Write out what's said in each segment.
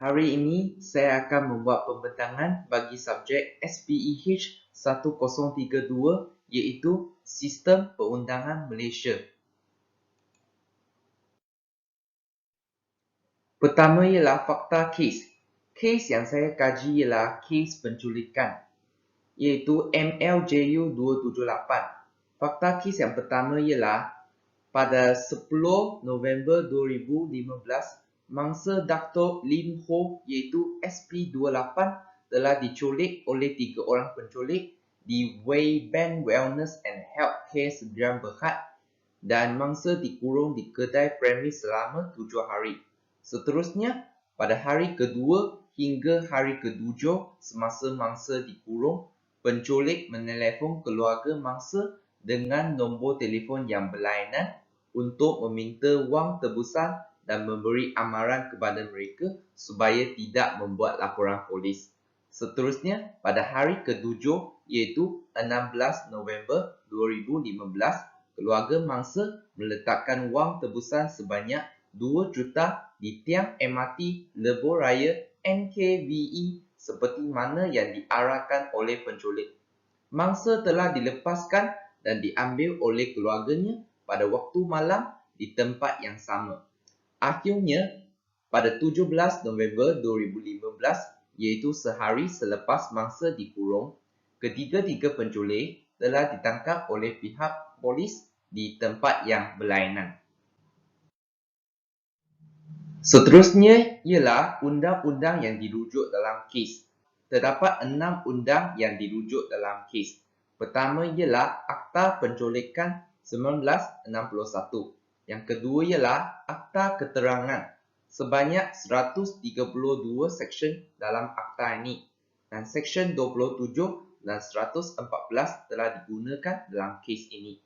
Hari ini saya akan membuat pembentangan bagi subjek SPEH 1032 iaitu Sistem Perundangan Malaysia. Pertama ialah fakta kes. Kes yang saya kaji ialah kes penculikan iaitu MLJU 278. Fakta kes yang pertama ialah pada 10 November 2015, mangsa Dr. Lim Ho iaitu SP28 telah diculik oleh 3 orang penculik di Wayban Wellness and Healthcare Sdn Bhd dan mangsa dikurung di kedai premis selama 7 hari. Seterusnya, pada hari kedua hingga hari ketujuh semasa mangsa dikurung, penculik menelefon keluarga mangsa dengan nombor telefon yang berlainan untuk meminta wang tebusan dan memberi amaran kepada mereka supaya tidak membuat laporan polis. Seterusnya, pada hari ketujuh iaitu 16 November 2015, keluarga mangsa meletakkan wang tebusan sebanyak 2 juta di tiang MRT Lebuh Raya NKVE seperti mana yang diarahkan oleh penculik. Mangsa telah dilepaskan dan diambil oleh keluarganya pada waktu malam di tempat yang sama. Akhirnya, pada 17 November 2015, iaitu sehari selepas mangsa dikurung, ketiga-tiga penculik telah ditangkap oleh pihak polis di tempat yang berlainan. Seterusnya ialah undang-undang yang dirujuk dalam kes. Terdapat 6 undang yang dirujuk dalam kes. Pertama ialah Akta Penculikan 1961. Yang kedua ialah Akta Keterangan. Sebanyak 132 seksyen dalam akta ini. Dan seksyen 27 dan 114 telah digunakan dalam kes ini.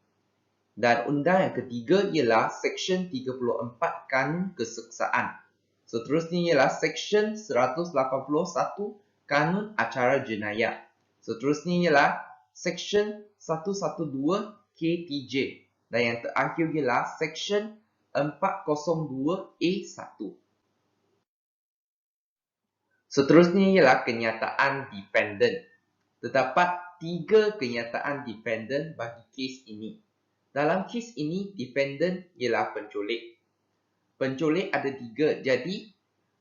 Dan undang yang ketiga ialah Seksyen 34 Kanun Keseksaan. Seterusnya ialah Seksyen 181 Kanun Acara Jenayah. Seterusnya ialah Seksyen 112 KTJ. Dan yang terakhir ialah Seksyen 402A1. Seterusnya ialah kenyataan dependen. Terdapat 3 kenyataan dependen bagi kes ini. Dalam kes ini, dependen ialah penculik. Penculik ada 3, jadi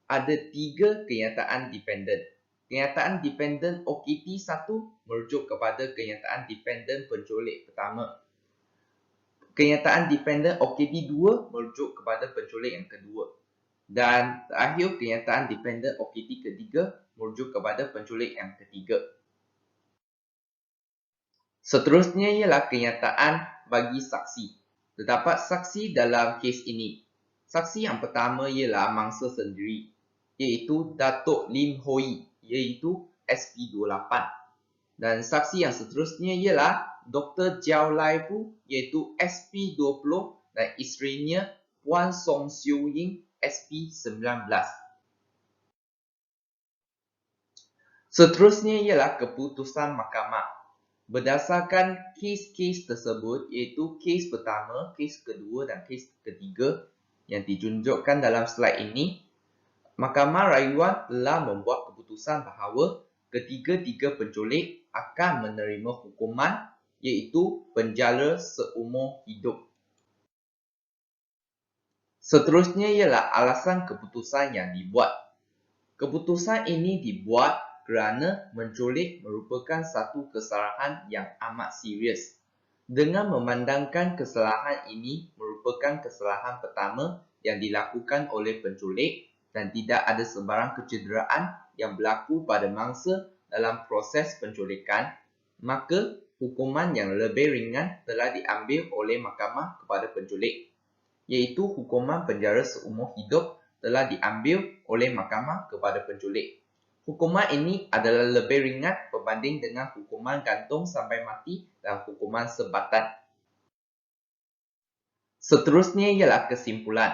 ada 3 kenyataan dependen. Kenyataan dependen OKT1 merujuk kepada kenyataan dependen penculik pertama. Kenyataan dependen OKT2 merujuk kepada penculik yang kedua. Dan terakhir, kenyataan dependen OKT ketiga merujuk kepada penculik yang ketiga. Seterusnya ialah kenyataan bagi saksi. Terdapat saksi dalam kes ini. Saksi yang pertama ialah mangsa sendiri, iaitu Datuk Lim Hoi, iaitu SP28. Dan saksi yang seterusnya ialah Dr. Jiao Lai Fu, iaitu SP20 dan isterinya Puan Song Siu Ying, SP19. Seterusnya ialah keputusan mahkamah. Berdasarkan kes-kes tersebut, iaitu kes pertama, kes kedua dan kes ketiga yang ditunjukkan dalam slide ini, Mahkamah Rayuan telah membuat keputusan bahawa ketiga-tiga penculik akan menerima hukuman iaitu penjara seumur hidup. Seterusnya ialah alasan keputusan yang dibuat. Keputusan ini dibuat kerana menculik merupakan satu kesalahan yang amat serius. Dengan memandangkan kesalahan ini merupakan kesalahan pertama yang dilakukan oleh penculik dan tidak ada sebarang kecederaan yang berlaku pada mangsa dalam proses penculikan, maka hukuman yang lebih ringan telah diambil oleh mahkamah kepada penculik, iaitu hukuman penjara seumur hidup telah diambil oleh mahkamah kepada penculik. Hukuman ini adalah lebih ringan berbanding dengan hukuman gantung sampai mati dan hukuman sebatan. Seterusnya ialah kesimpulan.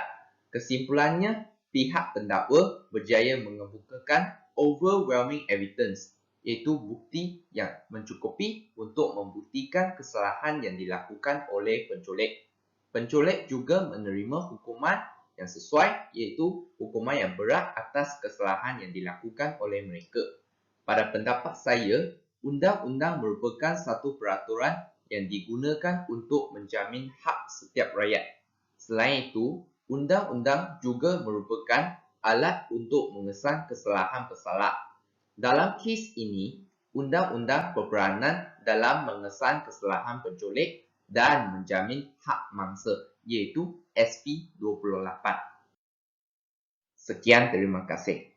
Kesimpulannya, pihak pendakwa berjaya mengemukakan overwhelming evidence, iaitu bukti yang mencukupi untuk membuktikan kesalahan yang dilakukan oleh penculik. Penculik juga menerima hukuman yang sesuai, iaitu hukuman yang berat atas kesalahan yang dilakukan oleh mereka. Pada pendapat saya, undang-undang merupakan satu peraturan yang digunakan untuk menjamin hak setiap rakyat. Selain itu, undang-undang juga merupakan alat untuk mengesan kesalahan pesalah. Dalam kes ini, undang-undang berperanan dalam mengesan kesalahan penculik dan menjamin hak mangsa, iaitu SP 28. Sekian, terima kasih.